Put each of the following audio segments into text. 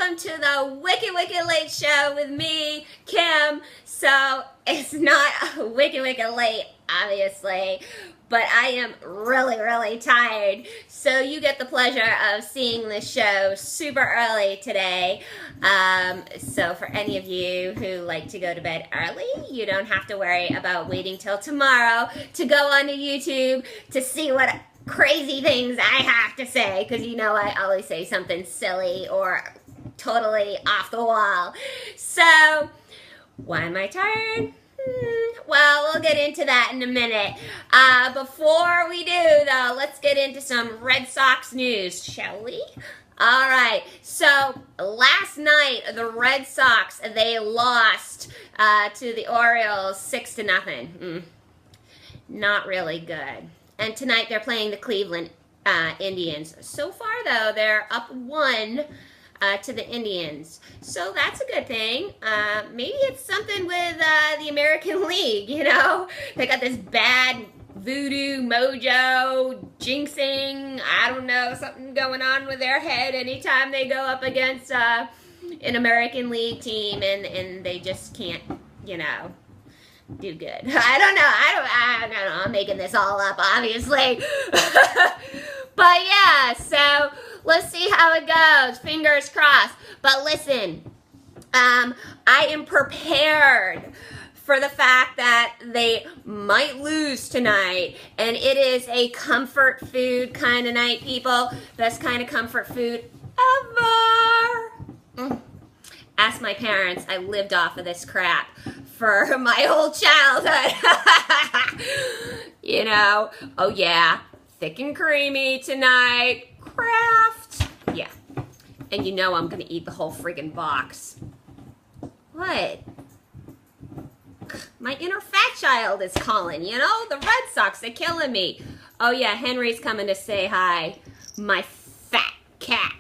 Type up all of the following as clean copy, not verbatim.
welcome to the Wicked Wicked Late Show with me, Kim. So, it's not Wicked Wicked Late, obviously, but I am really, really tired. So, you get the pleasure of seeing the show super early today. So, for any of you who like to go to bed early, you don't have to worry about waiting till tomorrow to go onto YouTube to see what crazy things I have to say, because you know I always say something silly or totally off the wall. So, why am I tired? Well, we'll get into that in a minute. Before we do, though, let's get into some Red Sox news, shall we? All right, so last night, the Red Sox, they lost to the Orioles 6-0. Not really good. And tonight they're playing the Cleveland Indians. So far, though, they're up 1 to the Indians. So that's a good thing. Maybe it's something with the American League, you know? They got this bad voodoo, mojo, jinxing, I don't know, something going on with their head anytime they go up against an American League team, and they just can't, you know, do good. I don't know. I'm making this all up, obviously. But yeah, so let's see how it goes. Fingers crossed. But listen, I am prepared for the fact that they might lose tonight, and it is a comfort food kind of night, people. Best kind of comfort food ever. Ask my parents. I lived off of this crap for my whole childhood. You know, oh yeah, thick and creamy tonight, Kraft. Yeah, and you know I'm gonna eat the whole friggin' box. What? My inner fat child is calling, you know? The Red Sox, they're killing me. Oh yeah, Henry's coming to say hi. My fat cat.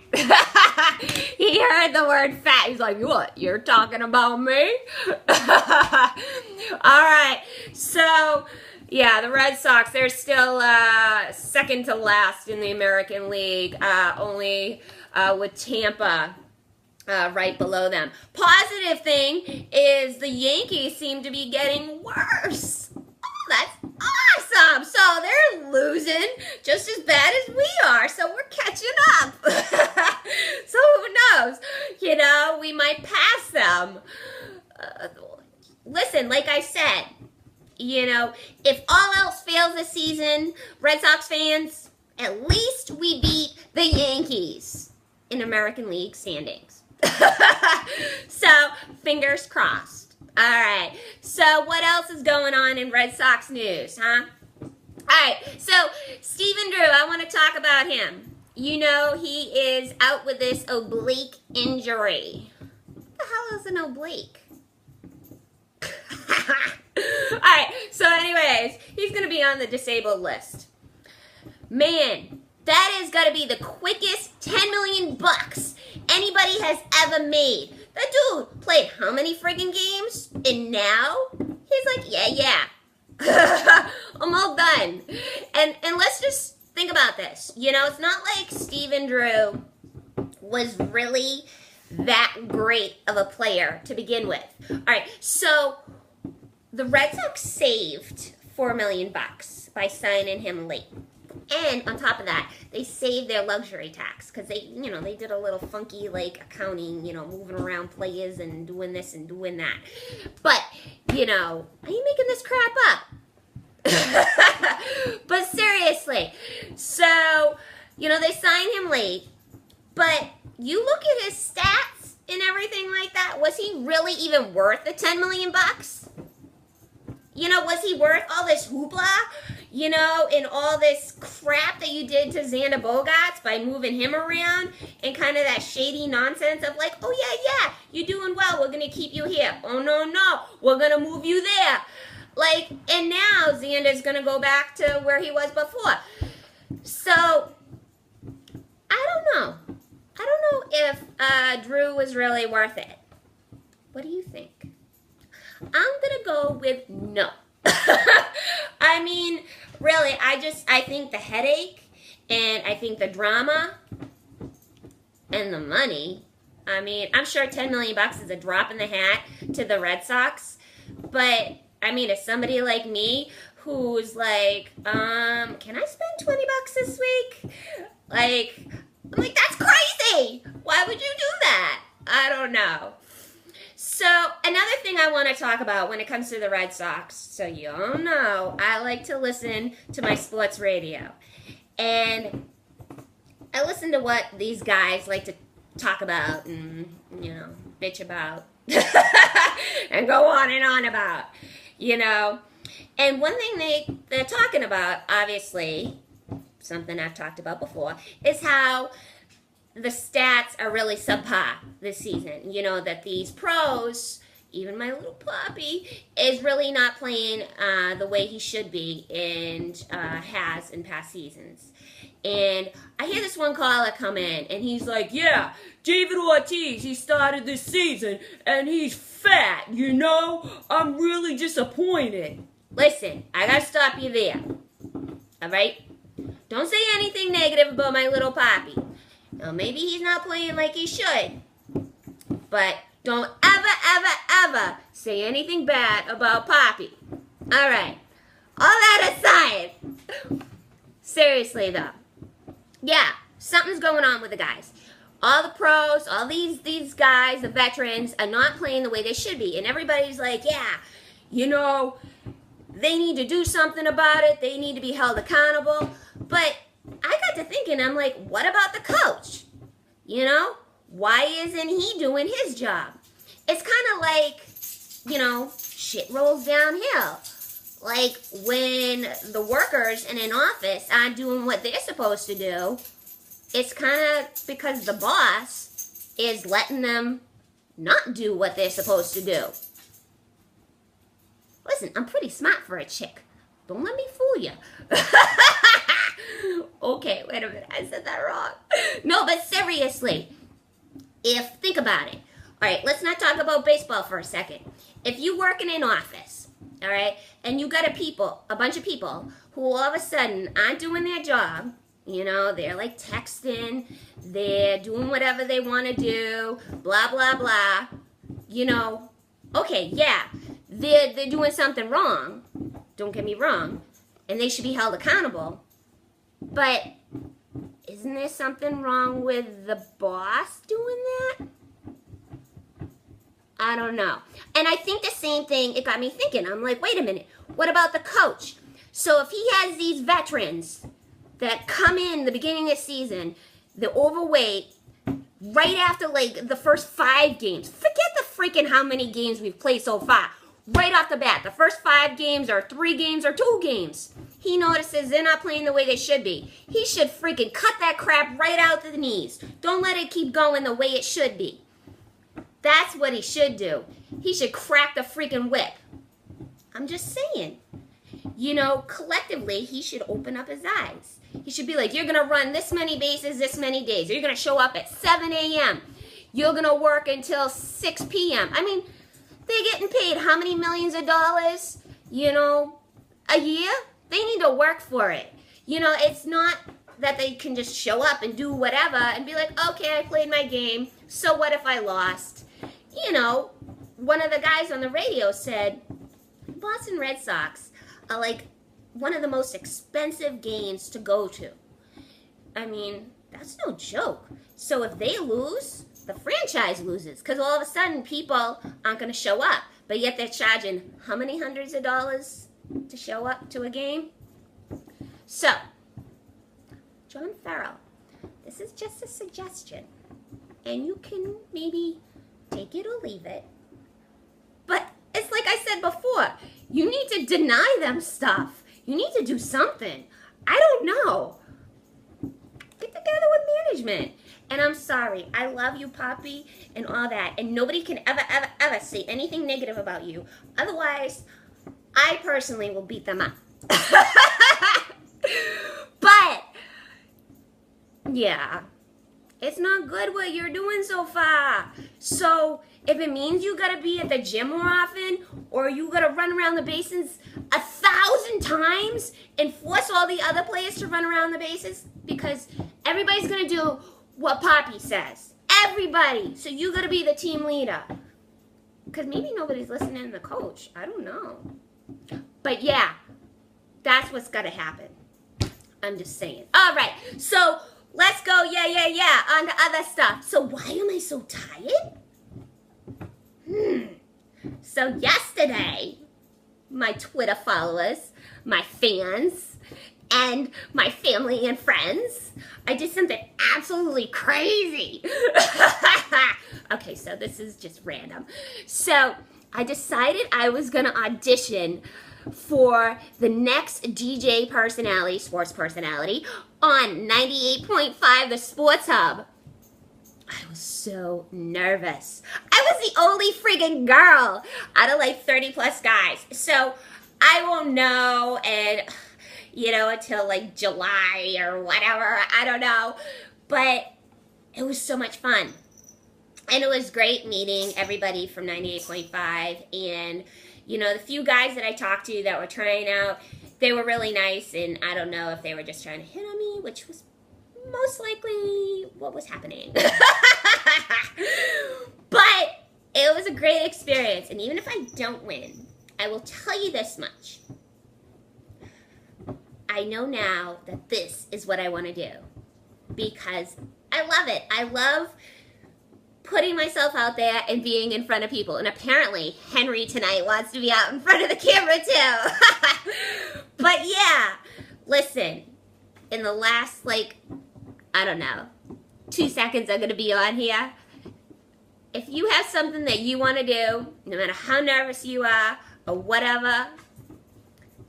He heard the word fat. He's like, what? You're talking about me? All right. So, yeah, the Red Sox, they're still second to last in the American League, only with Tampa right below them. Positive thing is the Yankees seem to be getting worse. Oh, that's awesome. So they're losing just as bad as we are. So we're catching up. So who knows? You know, we might pass them. Listen, like I said, you know, if all else fails this season, Red Sox fans, at least we beat the Yankees in American League standings. So, fingers crossed. All right. So, what else is going on in Red Sox news, huh? All right. So, Stephen Drew, I want to talk about him. You know, he is out with this oblique injury. What the hell is an oblique? All right. So, anyways, he's going to be on the disabled list. Man, that is going to be the quickest $10 million anybody has ever made. That dude played how many friggin' games? And now he's like, yeah. I'm all done. And let's just think about this. You know, it's not like Stephen Drew was really that great of a player to begin with. All right, so the Red Sox saved $4 million by signing him late. And on top of that, they saved their luxury tax because they, you know, they did a little funky, like, accounting, you know, moving around players and doing this and doing that. But, you know, I ain't making this crap up. But seriously, so, you know, they signed him late, but you look at his stats and everything like that, was he really even worth the $10 million? You know, was he worth all this hoopla? You know, and all this crap that you did to Xander Bogaerts by moving him around and kind of that shady nonsense of like, oh, yeah, you're doing well. We're going to keep you here. Oh, no, we're going to move you there. Like, and now Xander's going to go back to where he was before. So, I don't know. I don't know if Drew was really worth it. What do you think? I'm going to go with no. I mean, really, I think the headache and I think the drama and the money, I mean, I'm sure $10 million is a drop in the hat to the Red Sox. But, I mean, as somebody like me who's like, can I spend $20 this week? Like, I'm like, that's crazy. Why would you do that? I don't know. So, another thing I want to talk about when it comes to the Red Sox, so you all know, I like to listen to my sports radio. And I listen to what these guys like to talk about and, you know, bitch about and go on and on about, you know. And one thing they're talking about, obviously, something I've talked about before, is how the stats are really subpar this season. You know, that these pros, even my little Papi, is really not playing the way he should be and has in past seasons. And I hear this one caller come in, and he's like, yeah, David Ortiz, he started this season, and he's fat, you know? I'm really disappointed. Listen, I gotta stop you there. All right? Don't say anything negative about my little Papi. Now, maybe he's not playing like he should, but don't ever say anything bad about Papi. All right. All that aside, seriously, though. Yeah, something's going on with the guys. All the pros, all these guys, the veterans, are not playing the way they should be. And everybody's like, yeah, you know, they need to do something about it. They need to be held accountable. But I got to thinking, I'm like, what about the coach? You know, why isn't he doing his job? It's kind of like, you know, shit rolls downhill. Like when the workers in an office aren't doing what they're supposed to do, it's kind of because the boss is letting them not do what they're supposed to do. Listen, I'm pretty smart for a chick. Don't let me fool you. Okay, wait a minute. I said that wrong. No, but seriously, think about it. All right, let's not talk about baseball for a second. If you work in an office, all right, and you got a bunch of people who all of a sudden aren't doing their job, you know, they're like texting, they're doing whatever they want to do, blah, blah, blah, you know, okay, yeah, they're doing something wrong, don't get me wrong, and they should be held accountable, but isn't there something wrong with the boss doing that? I don't know. And I think the same thing, it got me thinking. I'm like, wait a minute, what about the coach? So if he has these veterans that come in the beginning of the season, they're overweight, right after like the first 5 games, forget the freaking how many games we've played so far, right off the bat, the first 5 games or 3 games or 2 games, he notices they're not playing the way they should be. He should freaking cut that crap right out to the knees. Don't let it keep going the way it should be. That's what he should do. He should crack the freaking whip. I'm just saying. You know, collectively, he should open up his eyes. He should be like, you're going to run this many bases this many days. You're going to show up at 7 a.m. You're going to work until 6 p.m. I mean, they're getting paid how many millions of dollars, you know, a year? They need to work for it. You know, it's not that they can just show up and do whatever and be like, okay, I played my game. So what if I lost? You know, one of the guys on the radio said, Boston Red Sox are like one of the most expensive games to go to. I mean, that's no joke. So if they lose, the franchise loses. Because all of a sudden, people aren't going to show up. But yet they're charging how many hundreds of dollars to show up to a game? So, John Farrell, this is just a suggestion. And you can maybe take it or leave it. But it's like I said before, you need to deny them stuff. You need to do something. I don't know. Get together with management. And I'm sorry. I love you, Papi, and all that. And nobody can ever say anything negative about you. Otherwise, I personally will beat them up. But, yeah. It's not good what you're doing so far. So, if it means you gotta be at the gym more often, or you gotta run around the bases 1,000 times and force all the other players to run around the bases, because everybody's gonna do what Papi says. everybody. So you got to be the team leader. Because maybe nobody's listening to the coach. I don't know. But yeah, that's what's got to happen. I'm just saying. All right. So let's go. Yeah. On to other stuff. So why am I so tired? So yesterday, my Twitter followers, my fans, and my family and friends, I did something absolutely crazy. Okay, so this is just random. So I decided I was going to audition for the next DJ personality, sports personality, on 98.5, the Sports Hub. I was so nervous. I was the only friggin' girl out of like 30 plus guys. So I won't know, and until like July or whatever, I don't know. But it was so much fun. And it was great meeting everybody from 98.5. And, the few guys that I talked to that were trying out, they were really nice. And I don't know if they were just trying to hit on me, which was most likely what was happening. But it was a great experience. And even if I don't win, I will tell you this much. I know now that this is what I want to do. Because I love it. I love putting myself out there and being in front of people. And apparently, Henry tonight wants to be out in front of the camera too. But yeah, listen, in the last, 2 seconds I'm going to be on here. If you have something that you want to do, no matter how nervous you are or whatever,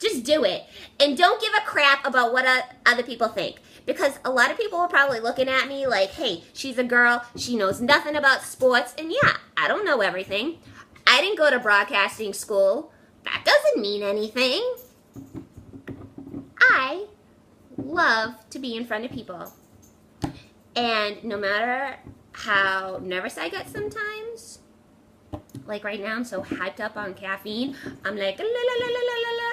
just do it. And don't give a crap about what other people think. Because a lot of people are probably looking at me like, hey, she's a girl, she knows nothing about sports. And yeah, I don't know everything. I didn't go to broadcasting school. That doesn't mean anything. I love to be in front of people. And no matter how nervous I get sometimes, like right now I'm so hyped up on caffeine, I'm like, la, la, la, la, la, la.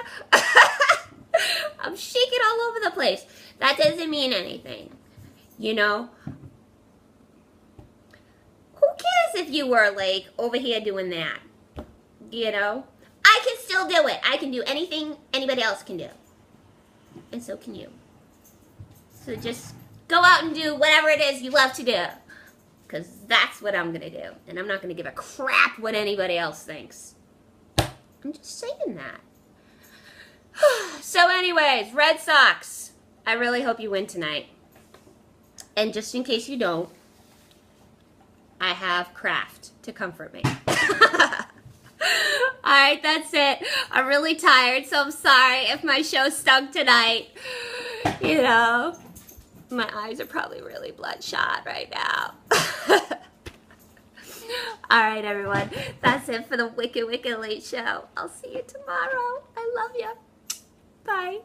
I'm shaking all over the place. That doesn't mean anything. Who cares if you were over here doing that? I can still do it. I can do anything anybody else can do. And so can you. So just go out and do whatever it is you love to do. Because that's what I'm going to do. And I'm not going to give a crap what anybody else thinks. I'm just saying that. So anyways, Red Sox. I really hope you win tonight. And just in case you don't, I have Kraft to comfort me. Alright, that's it. I'm really tired, so I'm sorry if my show stunk tonight. My eyes are probably really bloodshot right now. Alright, everyone. That's it for the Wicked Wicked Late Show. I'll see you tomorrow. I love you. Bye.